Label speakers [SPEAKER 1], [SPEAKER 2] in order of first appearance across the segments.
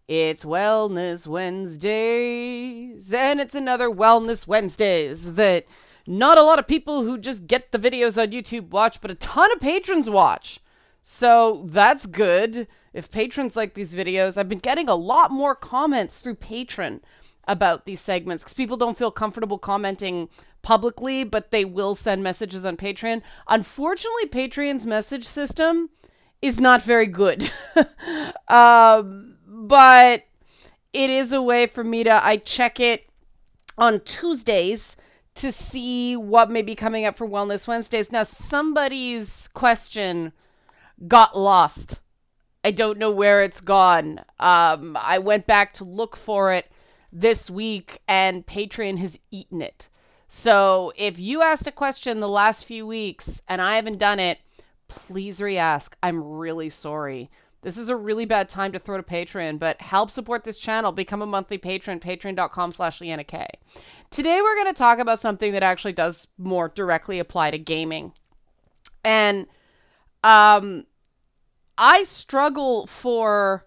[SPEAKER 1] It's Wellness Wednesdays, and it's another Wellness Wednesdays that not a lot of people who just get the videos on YouTube watch, but a ton of patrons watch. So that's good. If patrons like these videos, I've been getting a lot more comments through Patreon about these segments because people don't feel comfortable commenting publicly, but they will send messages on Patreon. Unfortunately, Patreon's message system is not very good. But it is a way for me to, I check it on Tuesdays to see what may be coming up for Wellness Wednesdays. Now, somebody's question got lost. I don't know where it's gone. I went back to look for it this week and Patreon has eaten it. So if you asked a question the last few weeks and I haven't done it, please re-ask. I'm really sorry. This is a really bad time to throw to Patreon, but help support this channel. Become a monthly patron, patreon.com/LeannaK. Today we're going to talk about something that actually does more directly apply to gaming. And I struggle for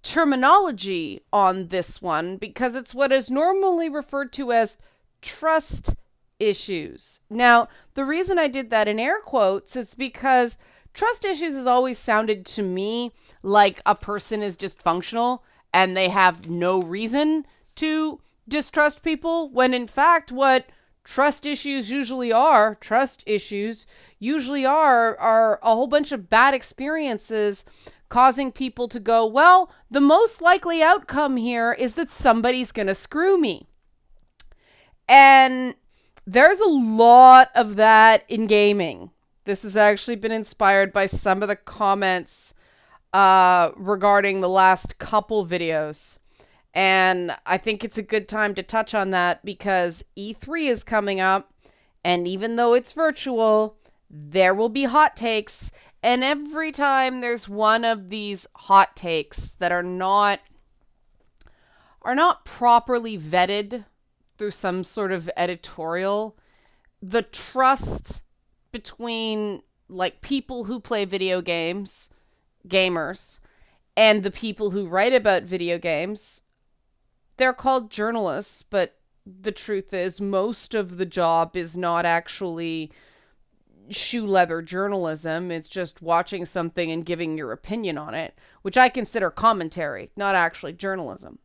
[SPEAKER 1] terminology on this one because it's what is normally referred to as trust issues. Now, the reason I did that in air quotes is because trust issues has always sounded to me like a person is dysfunctional and they have no reason to distrust people, when in fact what trust issues usually are a whole bunch of bad experiences causing people to go, well, the most likely outcome here is that somebody's going to screw me. And there's a lot of that in gaming. This has actually been inspired by some of the comments regarding the last couple videos. And I think it's a good time to touch on that because E3 is coming up. And even though it's virtual, there will be hot takes. And every time there's one of these hot takes that are not properly vetted through some sort of editorial, the trust between like people who play video games, gamers, and the people who write about video games, they're called journalists, but the truth is most of the job is not actually shoe leather journalism. It's just watching something and giving your opinion on it, which I consider commentary, not actually journalism.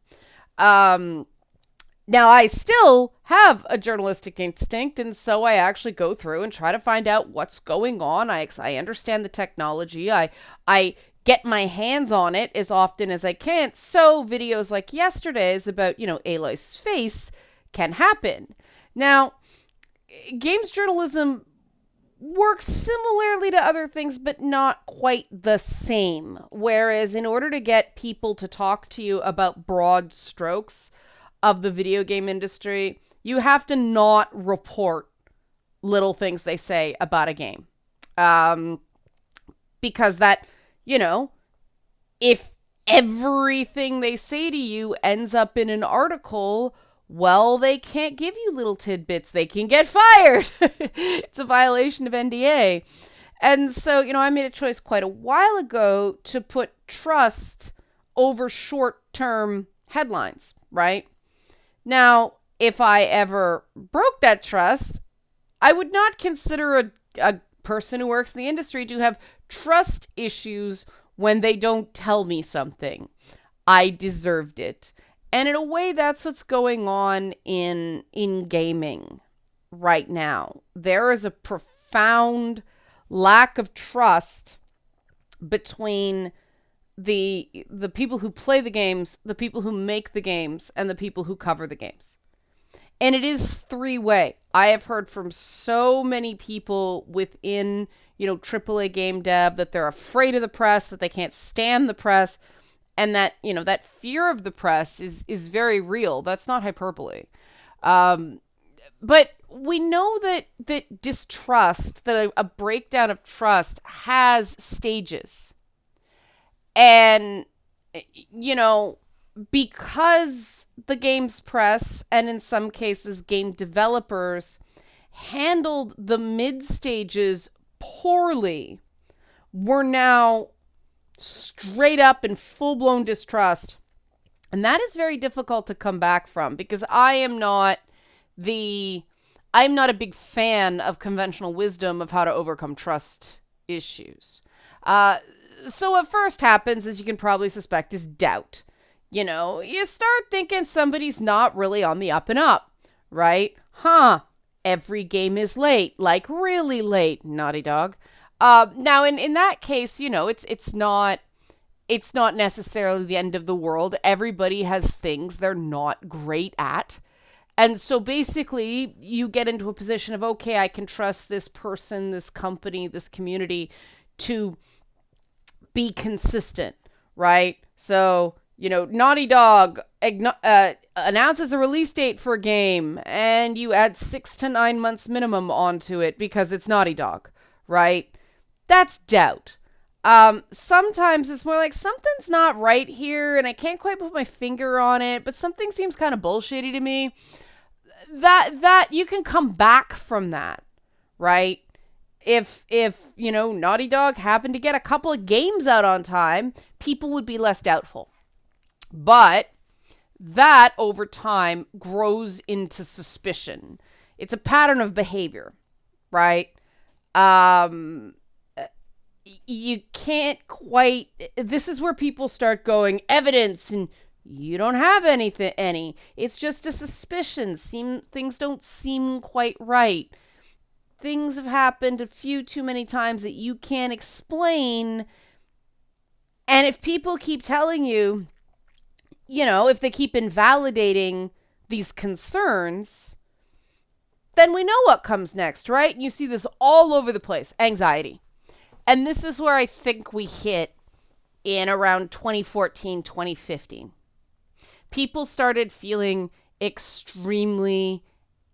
[SPEAKER 1] Now, I still have a journalistic instinct, and so I actually go through and try to find out what's going on. I understand the technology. I get my hands on it as often as I can, so videos like yesterday's about, Aloy's face can happen. Now, games journalism works similarly to other things, but not quite the same. Whereas in order to get people to talk to you about broad strokes of the video game industry, you have to not report little things they say about a game. Because that, if everything they say to you ends up in an article, well, they can't give you little tidbits. They can get fired. It's a violation of NDA. And so, I made a choice quite a while ago to put trust over short-term headlines, right? Now, if I ever broke that trust, I would not consider a person who works in the industry to have trust issues when they don't tell me something. I deserved it. And in a way, that's what's going on in gaming right now. There is a profound lack of trust between the people who play the games, the people who make the games, and the people who cover the games. And it is three-way. I have heard from so many people within, AAA game dev that they're afraid of the press, that they can't stand the press, and that, that fear of the press is very real. That's not hyperbole. But we know that distrust, that a breakdown of trust has stages. And, because the game's press, and in some cases game developers, handled the mid stages poorly, we're now straight up and full-blown distrust. And that is very difficult to come back from, because I'm not a big fan of conventional wisdom of how to overcome trust issues. So what first happens, as you can probably suspect, is doubt. You start thinking somebody's not really on the up and up, right? Every game is late, like really late, Naughty Dog. Now in that case, it's not necessarily the end of the world. Everybody has things they're not great at. And so basically you get into a position of, okay, I can trust this person, this company, this community to be consistent, right? So, Naughty Dog announces a release date for a game, and you add 6 to 9 months minimum onto it because it's Naughty Dog, right? That's doubt. Sometimes it's more like something's not right here and I can't quite put my finger on it, but something seems kind of bullshitty to me. That you can come back from that, right? If Naughty Dog happened to get a couple of games out on time, people would be less doubtful. But that over time grows into suspicion. It's a pattern of behavior, right? You can't quite, this is where people start going evidence, and you don't have any. It's just a suspicion. Things don't seem quite right. Things have happened a few too many times that you can't explain. And if people keep telling you, if they keep invalidating these concerns, then we know what comes next, right? And you see this all over the place. Anxiety. And this is where I think we hit in around 2014, 2015. People started feeling extremely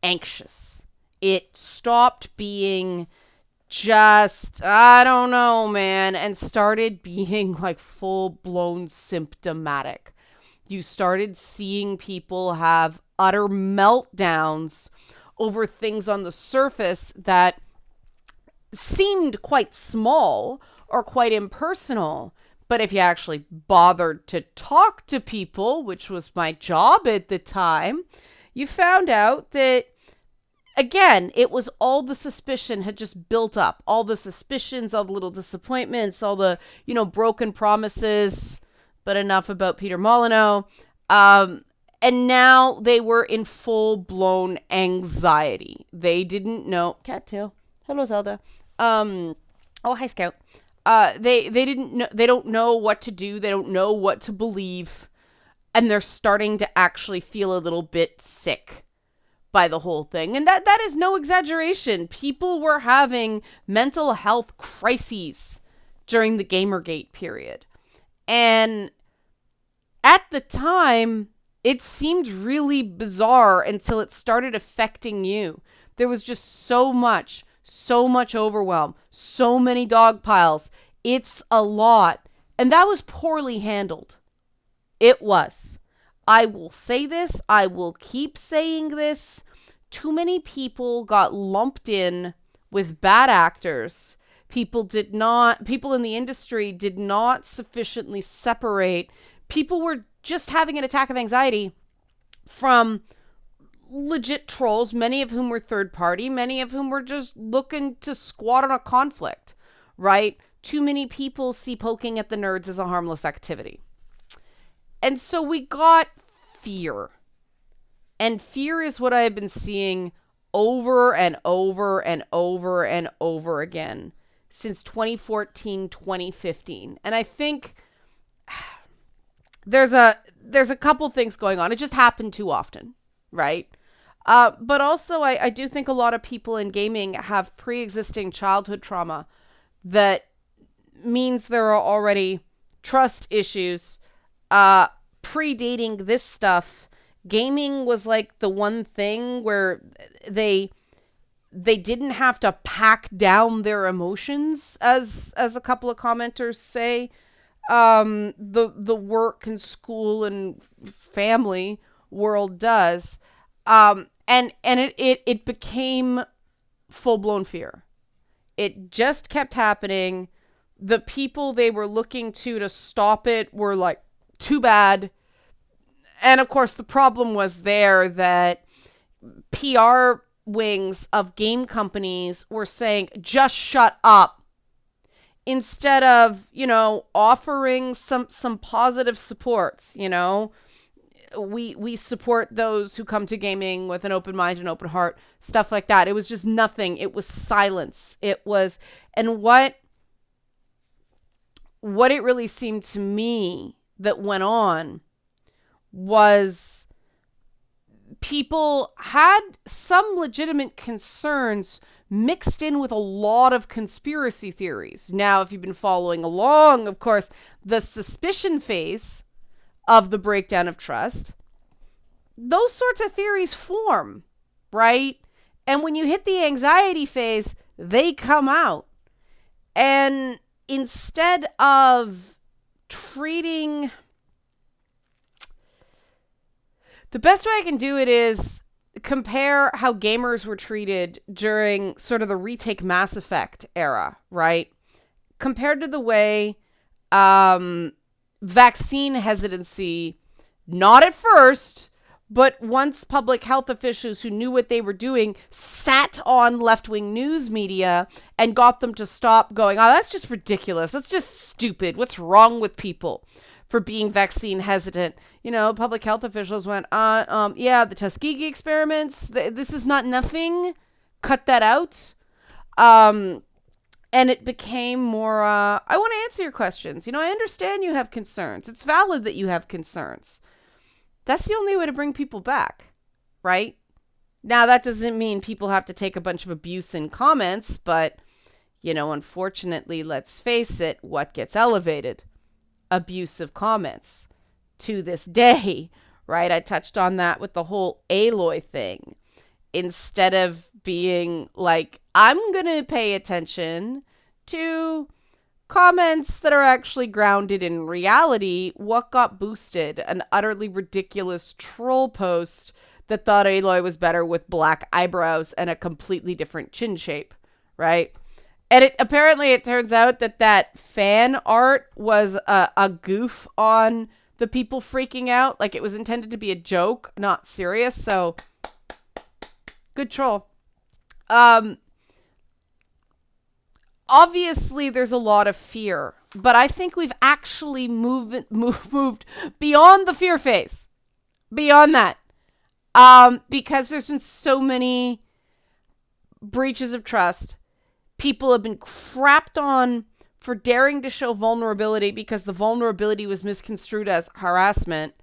[SPEAKER 1] anxious. It stopped being just, I don't know, man, and started being like full-blown symptomatic. You started seeing people have utter meltdowns over things on the surface that seemed quite small or quite impersonal. But if you actually bothered to talk to people, which was my job at the time, you found out that, again, it was all the suspicion had just built up. All the suspicions, all the little disappointments, all the, broken promises. But enough about Peter Molyneux. And now they were in full-blown anxiety. They didn't know. Cattail. Hello, Zelda. Oh, hi, Scout. They didn't know. They don't know what to do. They don't know what to believe, and they're starting to actually feel a little bit sick by the whole thing. And that is no exaggeration. People were having mental health crises during the Gamergate period, and at the time, it seemed really bizarre until it started affecting you. There was just so much overwhelm, so many dog piles. It's a lot. And that was poorly handled. It was. I will say this. I will keep saying this. Too many people got lumped in with bad actors. People in the industry did not sufficiently separate. People were just having an attack of anxiety from legit trolls, many of whom were third party, many of whom were just looking to squat on a conflict, right? Too many people see poking at the nerds as a harmless activity. And so we got fear. And fear is what I have been seeing over and over and over and over again since 2014, 2015. And I think there's a couple things going on. It just happened too often, right? But also, I do think a lot of people in gaming have pre-existing childhood trauma that means there are already trust issues predating this stuff. Gaming was like the one thing where they didn't have to pack down their emotions, as a couple of commenters say. The work and school and family world does. And it became full-blown fear. It just kept happening. the people they were looking to stop it were like, too bad. And of course, the problem was there that PR wings of game companies were saying, just shut up. Instead of, offering some positive supports, we support those who come to gaming with an open mind and open heart, stuff like that. It was just nothing. It was silence. It was, and what it really seemed to me that went on was people had some legitimate concerns mixed in with a lot of conspiracy theories. Now, if you've been following along, of course, the suspicion phase of the breakdown of trust, those sorts of theories form, right? And when you hit the anxiety phase, they come out. And instead of treating... The best way I can do it is compare how gamers were treated during sort of the retake Mass Effect era, right? Compared to the way vaccine hesitancy, not at first, but once public health officials who knew what they were doing sat on left-wing news media and got them to stop going, oh, that's just ridiculous. That's just stupid. What's wrong with people for being vaccine hesitant? Public health officials went, yeah, the Tuskegee experiments, this is not nothing. Cut that out. And it became more, I want to answer your questions. I understand you have concerns. It's valid that you have concerns. That's the only way to bring people back, right? Now, that doesn't mean people have to take a bunch of abuse in comments, but, unfortunately, let's face it, what gets elevated? Abusive comments to this day, right? I touched on that with the whole Aloy thing. Instead of being like, I'm going to pay attention to comments that are actually grounded in reality, what got boosted? An utterly ridiculous troll post that thought Aloy was better with black eyebrows and a completely different chin shape, right? And it turns out that fan art was a goof on the people freaking out. Like, it was intended to be a joke, not serious. So, good troll. Obviously, there's a lot of fear, but I think we've actually moved beyond the fear phase. Beyond that. Because there's been so many breaches of trust. People have been crapped on for daring to show vulnerability because the vulnerability was misconstrued as harassment.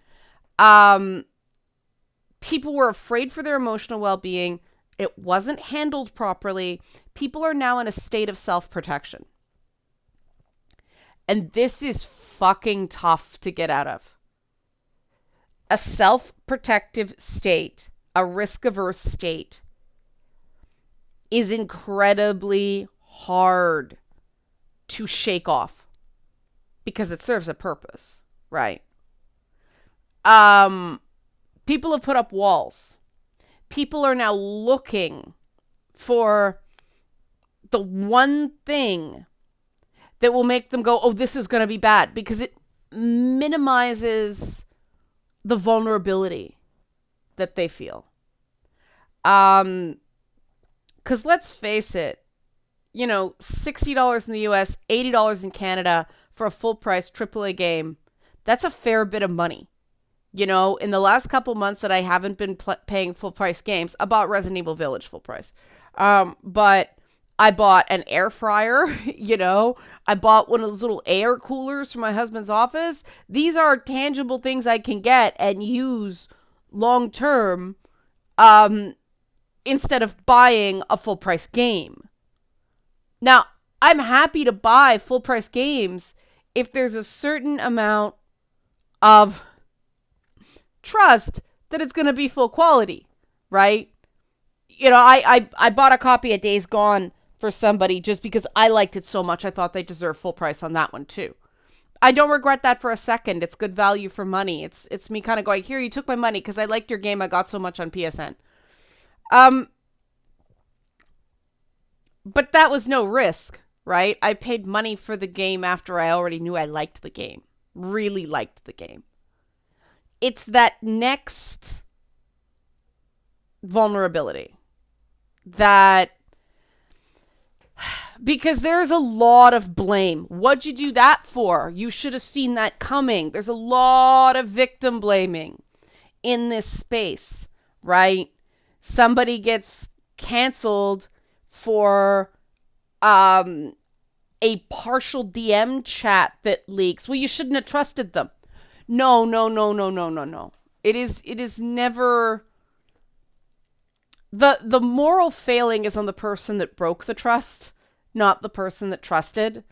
[SPEAKER 1] People were afraid for their emotional well-being. It wasn't handled properly. People are now in a state of self-protection. And this is fucking tough to get out of. A self-protective state, a risk-averse state, is incredibly hard to shake off because it serves a purpose, right? People have put up walls. People are now looking for the one thing that will make them go, oh, this is going to be bad, because it minimizes the vulnerability that they feel. Because let's face it, $60 in the US, $80 in Canada for a full price AAA game, that's a fair bit of money. In the last couple months that I haven't been paying full price games, I bought Resident Evil Village full price. But I bought an air fryer, I bought one of those little air coolers for my husband's office. These are tangible things I can get and use long term, instead of buying a full price game. Now, I'm happy to buy full price games if there's a certain amount of trust that it's going to be full quality, right? I bought a copy of Days Gone for somebody just because I liked it so much. I thought they deserved full price on that one too. I don't regret that for a second. It's good value for money. It's me kind of going, here, you took my money because I liked your game. I got so much on PSN. But that was no risk, right? I paid money for the game after I already knew I liked the game, really liked the game. It's that next vulnerability that, because there's a lot of blame. What'd you do that for? You should have seen that coming. There's a lot of victim blaming in this space, right? Somebody gets canceled for a partial DM chat that leaks. Well, you shouldn't have trusted them. No. It is never. The moral failing is on the person that broke the trust, not the person that trusted.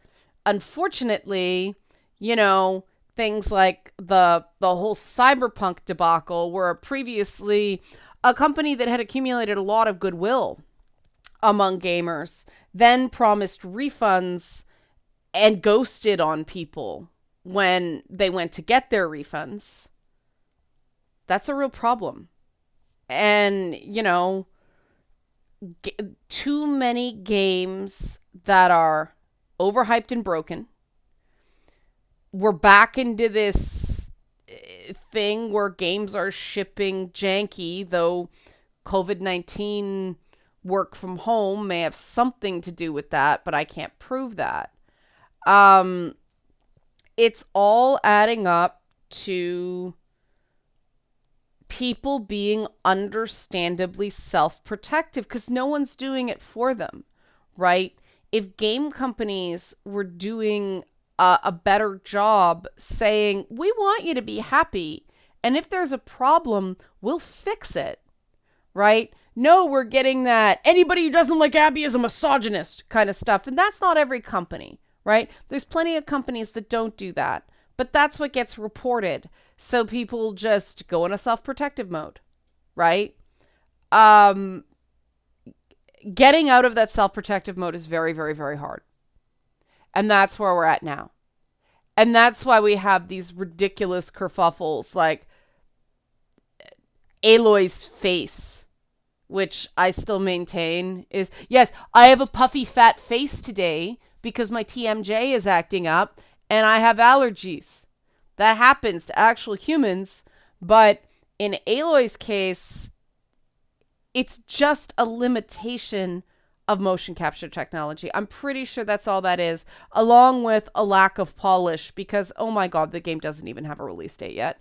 [SPEAKER 1] Unfortunately, things like the whole cyberpunk debacle were previously a company that had accumulated a lot of goodwill among gamers, then promised refunds and ghosted on people when they went to get their refunds. That's a real problem. And, too many games that are overhyped and broken. We're back into this thing where games are shipping janky, though COVID-19 work from home may have something to do with that, but I can't prove that. It's all adding up to people being understandably self-protective because no one's doing it for them, right? If game companies were doing a better job saying, we want you to be happy, and if there's a problem, we'll fix it, right? No, we're getting that anybody who doesn't like Abby is a misogynist kind of stuff, and that's not every company, right? There's plenty of companies that don't do that, but that's what gets reported. So people just go in a self-protective mode, right? Getting out of that self-protective mode is very, very, very hard. And that's where we're at now. And that's why we have these ridiculous kerfuffles like Aloy's face, which I still maintain is, yes, I have a puffy fat face today because my TMJ is acting up and I have allergies. That happens to actual humans, but in Aloy's case, it's just a limitation of motion capture technology. I'm pretty sure that's all that is, along with a lack of polish because, oh my God, the game doesn't even have a release date yet.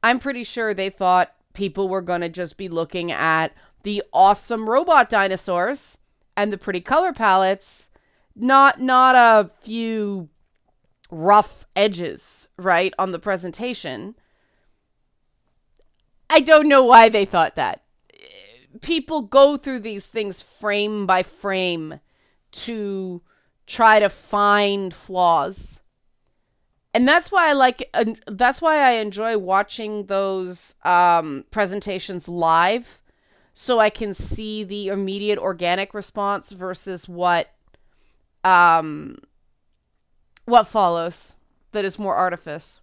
[SPEAKER 1] I'm pretty sure they thought people were going to just be looking at the awesome robot dinosaurs and the pretty color palettes, not a few rough edges, right, on the presentation. I don't know why they thought that. People go through these things frame by frame to try to find flaws. And that's why I enjoy watching those presentations live, so I can see the immediate organic response versus what follows that is more artifice.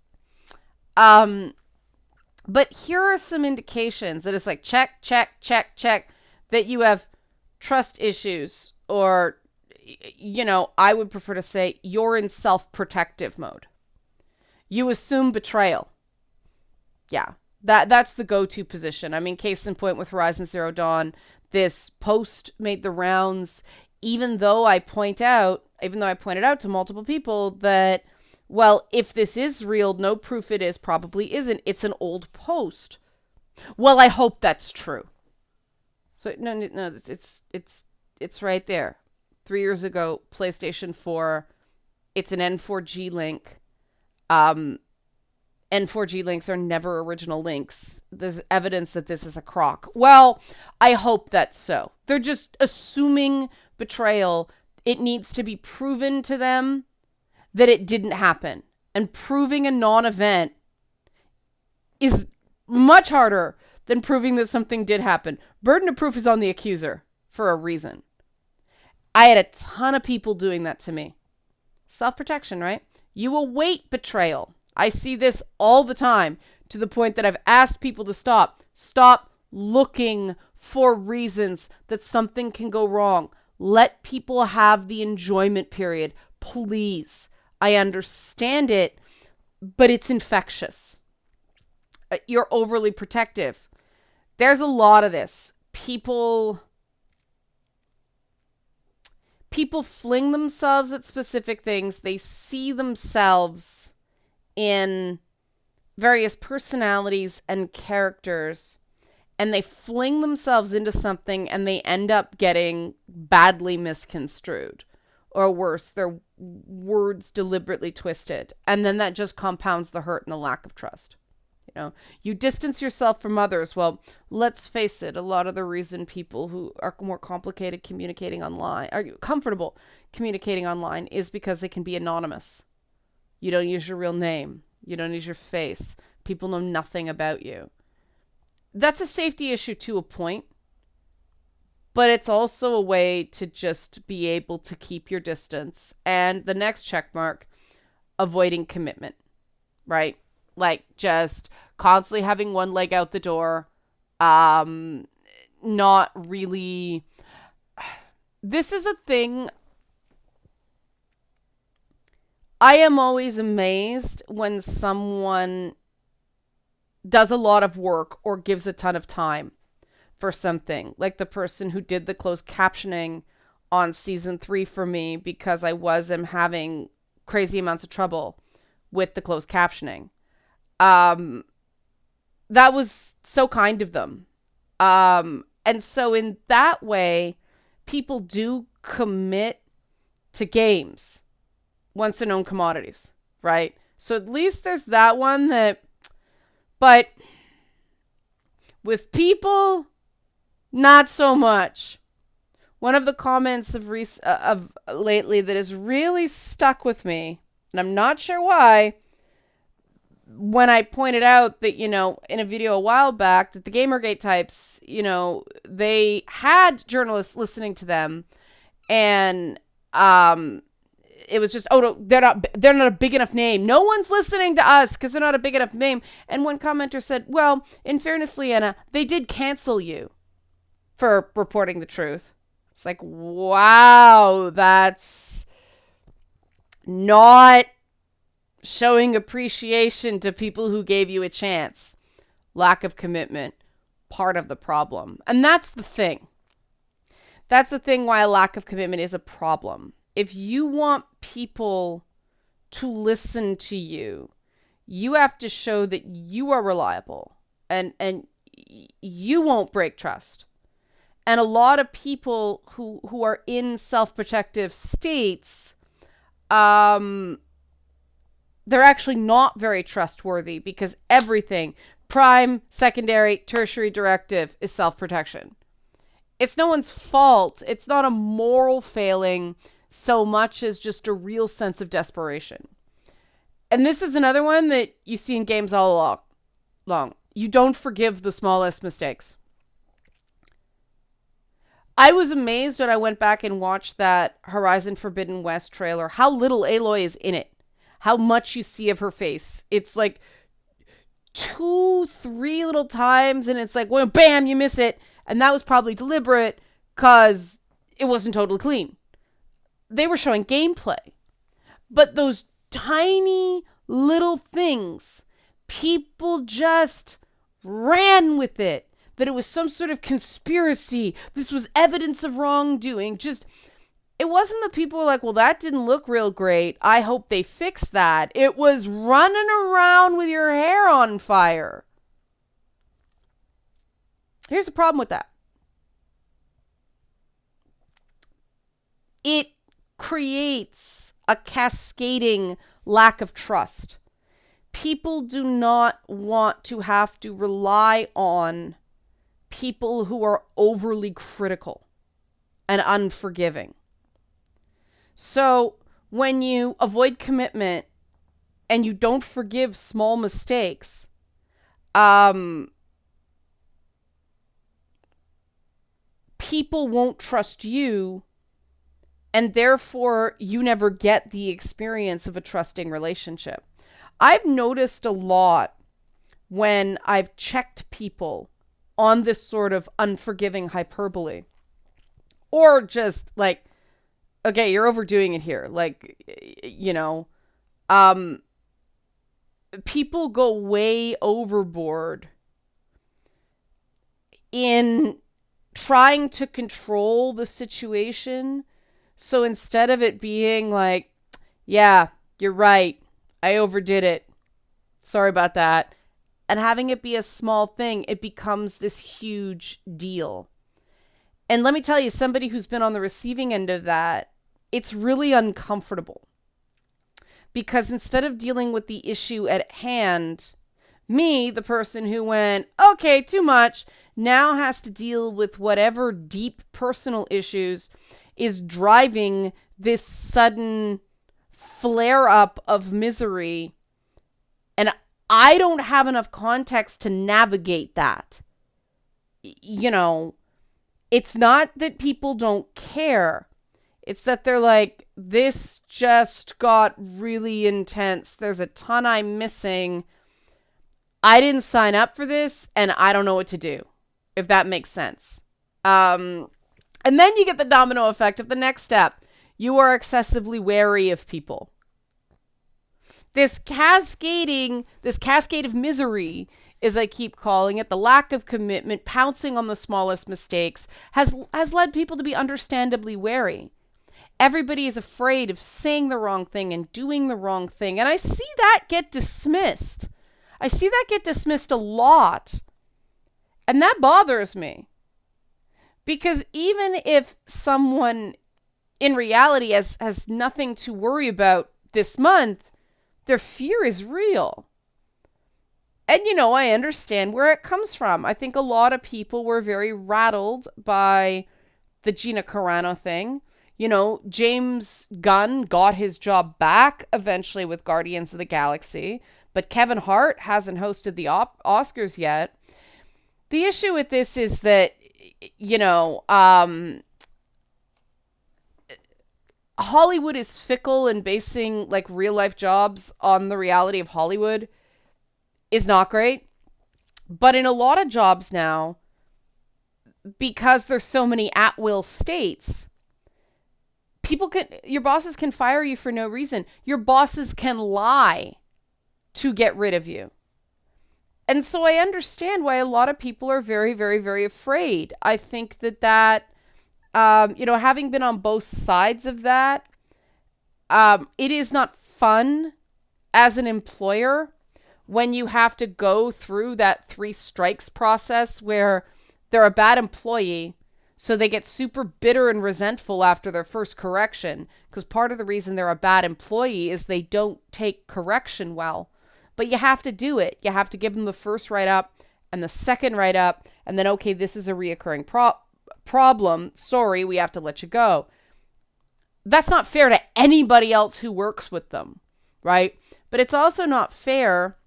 [SPEAKER 1] But here are some indications that it's like check, that you have trust issues, or, I would prefer to say you're in self-protective mode. You assume betrayal. Yeah, that's the go-to position. I mean, case in point with Horizon Zero Dawn, this post made the rounds, even though I pointed out to multiple people that, well, if this is real, no proof it is, probably isn't. It's an old post. Well, I hope that's true. So no, it's right there. 3 years ago, PlayStation 4. It's an N4G link. N4G links are never original links. There's evidence that this is a crock. Well, I hope that's so. They're just assuming betrayal. It needs to be proven to them that it didn't happen. And proving a non-event is much harder than proving that something did happen. Burden of proof is on the accuser for a reason. I had a ton of people doing that to me. Self-protection, right? You await betrayal. I see this all the time, to the point that I've asked people to stop. Stop looking for reasons that something can go wrong. Let people have the enjoyment period. Please. I understand it, but it's infectious. You're overly protective. There's a lot of this. People fling themselves at specific things. They see themselves in various personalities and characters, and they fling themselves into something, and they end up getting badly misconstrued, or worse, their words deliberately twisted. And then that just compounds the hurt and the lack of trust. You distance yourself from others. Well, let's face it, a lot of the reason people who are more complicated communicating online, are comfortable communicating online, is because they can be anonymous. You don't use your real name. You don't use your face. People know nothing about you. That's a safety issue to a point, but it's also a way to just be able to keep your distance. And the next check mark, avoiding commitment, right? Like just constantly having one leg out the door, not really. This is a thing. I am always amazed when someone does a lot of work or gives a ton of time for something. Like the person who did the closed captioning on season 3 for me, because I am having crazy amounts of trouble with the closed captioning. That was so kind of them. And so in that way, people do commit to games once they're known commodities, right? So at least there's that one but with people, not so much. One of the comments of lately that has really stuck with me, and I'm not sure why, when I pointed out that, in a video a while back, that the Gamergate types, they had journalists listening to them, and it was just, oh no, they're not a big enough name. No one's listening to us because they're not a big enough name. And one commenter said, well, in fairness, Leanna, they did cancel you for reporting the truth. It's like, wow, that's not showing appreciation to people who gave you a chance. Lack of commitment, part of the problem. And that's the thing. That's the thing why a lack of commitment is a problem. If you want people to listen to you, you have to show that you are reliable and you won't break trust. And a lot of people who are in self-protective states, they're actually not very trustworthy, because everything, prime, secondary, tertiary directive, is self-protection. It's no one's fault. It's not a moral failing so much as just a real sense of desperation. And this is another one that you see in games all along. You don't forgive the smallest mistakes. I was amazed when I went back and watched that Horizon Forbidden West trailer, how little Aloy is in it. How much you see of her face. It's like 2-3 little times, and it's like, well, bam, you miss it. And that was probably deliberate because it wasn't totally clean. They were showing gameplay. But those tiny little things, people just ran with it. That it was some sort of conspiracy. This was evidence of wrongdoing. It wasn't that people were like, well, that didn't look real great. I hope they fix that. It was running around with your hair on fire. Here's the problem with that. It creates a cascading lack of trust. People do not want to have to rely on people who are overly critical and unforgiving. So when you avoid commitment and you don't forgive small mistakes, people won't trust you, and therefore you never get the experience of a trusting relationship. I've noticed a lot when I've checked people on this sort of unforgiving hyperbole, or just like, okay, you're overdoing it here. Like, people go way overboard in trying to control the situation. So instead of it being like, yeah, you're right, I overdid it, sorry about that, and having it be a small thing, it becomes this huge deal. And let me tell you, somebody who's been on the receiving end of that, it's really uncomfortable. Because instead of dealing with the issue at hand, me, the person who went, okay, too much, now has to deal with whatever deep personal issues is driving this sudden flare up of misery. And I don't have enough context to navigate that. It's not that people don't care. It's that they're like, this just got really intense. There's a ton I'm missing. I didn't sign up for this, and I don't know what to do, if that makes sense. And then you get the domino effect of the next step. You are excessively wary of people. This cascade of misery, as I keep calling it, the lack of commitment, pouncing on the smallest mistakes, has led people to be understandably wary. Everybody is afraid of saying the wrong thing and doing the wrong thing. And I see that get dismissed. I see that get dismissed a lot. And that bothers me. Because even if someone in reality has nothing to worry about this month, their fear is real. And, I understand where it comes from. I think a lot of people were very rattled by the Gina Carano thing. James Gunn got his job back eventually with Guardians of the Galaxy, but Kevin Hart hasn't hosted the Oscars yet. The issue with this is that, Hollywood is fickle, and basing like real life jobs on the reality of Hollywood is not great. But in a lot of jobs now, because there's so many at-will states, your bosses can fire you for no reason. Your bosses can lie to get rid of you. And so I understand why a lot of people are very, very, very afraid. I think that having been on both sides of that, it is not fun as an employer when you have to go through that 3 strikes process where they're a bad employee, so they get super bitter and resentful after their first correction, because part of the reason they're a bad employee is they don't take correction well. But you have to do it. You have to give them the first write-up and the second write-up, and then, okay, this is a reoccurring problem. Sorry, we have to let you go. That's not fair to anybody else who works with them, right? But it's also not fair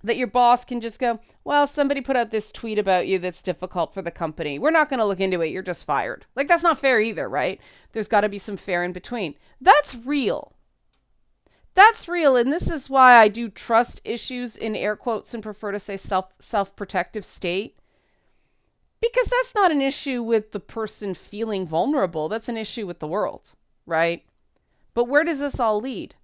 [SPEAKER 1] that your boss can just go, well, somebody put out this tweet about you that's difficult for the company. We're not going to look into it. You're just fired. Like, that's not fair either, right? There's got to be some fair in between. That's real. That's real. And this is why I do trust issues in air quotes and prefer to say self-protective state. Because that's not an issue with the person feeling vulnerable. That's an issue with the world, right? But where does this all lead?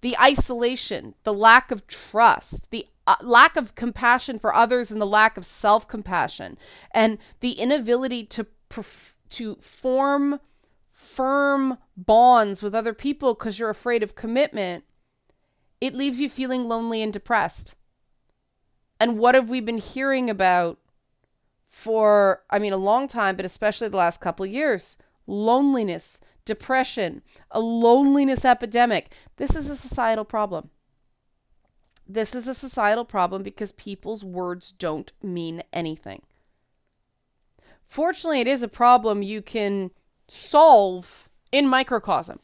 [SPEAKER 1] The isolation, the lack of trust, the lack of compassion for others, and the lack of self-compassion, and the inability to form firm bonds with other people because you're afraid of commitment. It leaves you feeling lonely and depressed. And what have we been hearing about for, a long time, but especially the last couple of years? Loneliness, depression, a loneliness epidemic. This is a societal problem. This is a societal problem because people's words don't mean anything. Fortunately, it is a problem you can solve in microcosm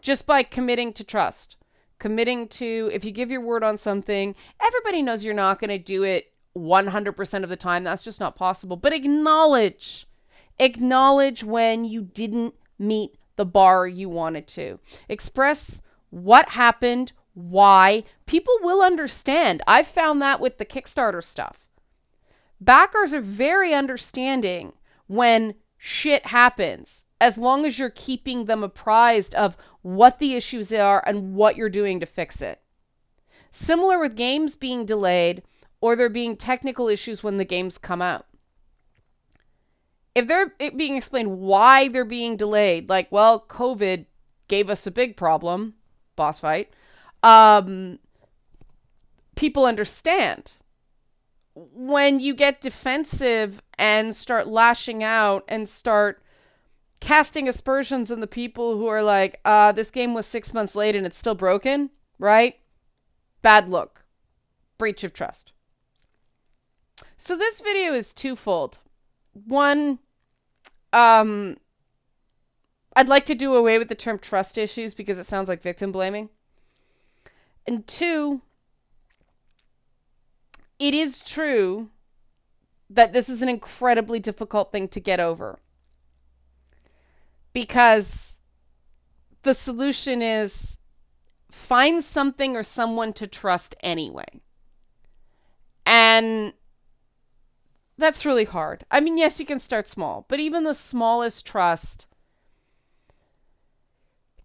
[SPEAKER 1] just by committing to trust. Committing to, if you give your word on something, everybody knows you're not going to do it 100% of the time. That's just not possible. But acknowledge when you didn't meet the bar you wanted to. Express what happened, why. People will understand. I've found that with the Kickstarter stuff. Backers are very understanding when shit happens as long as you're keeping them apprised of what the issues are and what you're doing to fix it. Similar with games being delayed or there being technical issues when the games come out. If they're being explained why they're being delayed, like, well, COVID gave us a big problem, boss fight, people understand. When you get defensive and start lashing out and start casting aspersions on the people who are like, this game was 6 months late and it's still broken, right? Bad look. Breach of trust. So this video is twofold. One, I'd like to do away with the term trust issues because it sounds like victim blaming. And two, it is true that this is an incredibly difficult thing to get over. Because the solution is find something or someone to trust anyway. And that's really hard. I mean, yes, you can start small, but even the smallest trust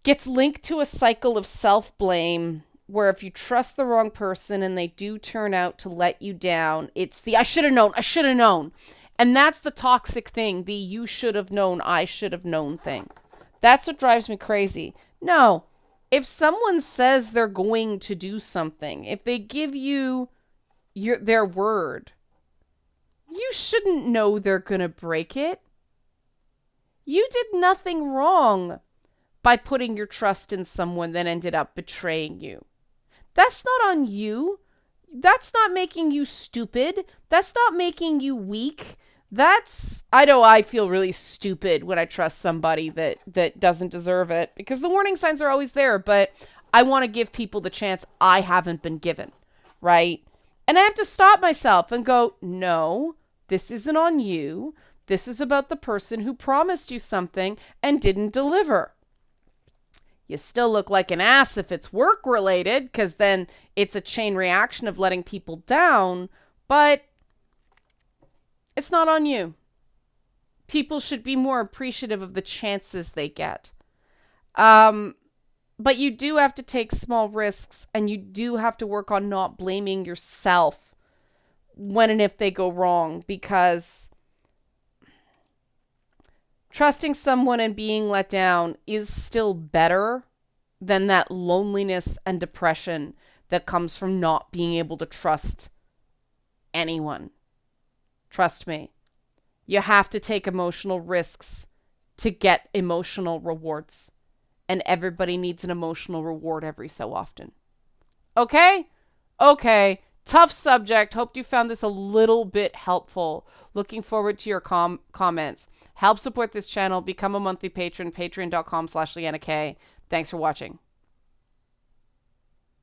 [SPEAKER 1] gets linked to a cycle of self-blame where if you trust the wrong person and they do turn out to let you down, it's the I should have known. And that's the toxic thing, the you should have known, I should have known thing. That's what drives me crazy. No, if someone says they're going to do something, if they give you their word, you shouldn't know they're going to break it. You did nothing wrong by putting your trust in someone that ended up betraying you. That's not on you. That's not making you stupid. That's not making you weak. I know I feel really stupid when I trust somebody that doesn't deserve it because the warning signs are always there, but I want to give people the chance I haven't been given, right? And I have to stop myself and go, no, this isn't on you. This is about the person who promised you something and didn't deliver. You still look like an ass if it's work related, because then it's a chain reaction of letting people down, but it's not on you. People should be more appreciative of the chances they get. But you do have to take small risks, and you do have to work on not blaming yourself when and if they go wrong, because trusting someone and being let down is still better than that loneliness and depression that comes from not being able to trust anyone. Trust me. You have to take emotional risks to get emotional rewards. And everybody needs an emotional reward every so often. Okay? Okay. Tough subject. Hope you found this a little bit helpful. Looking forward to your comments. Help support this channel. Become a monthly patron. Patreon.com/LeannaK. Thanks for watching.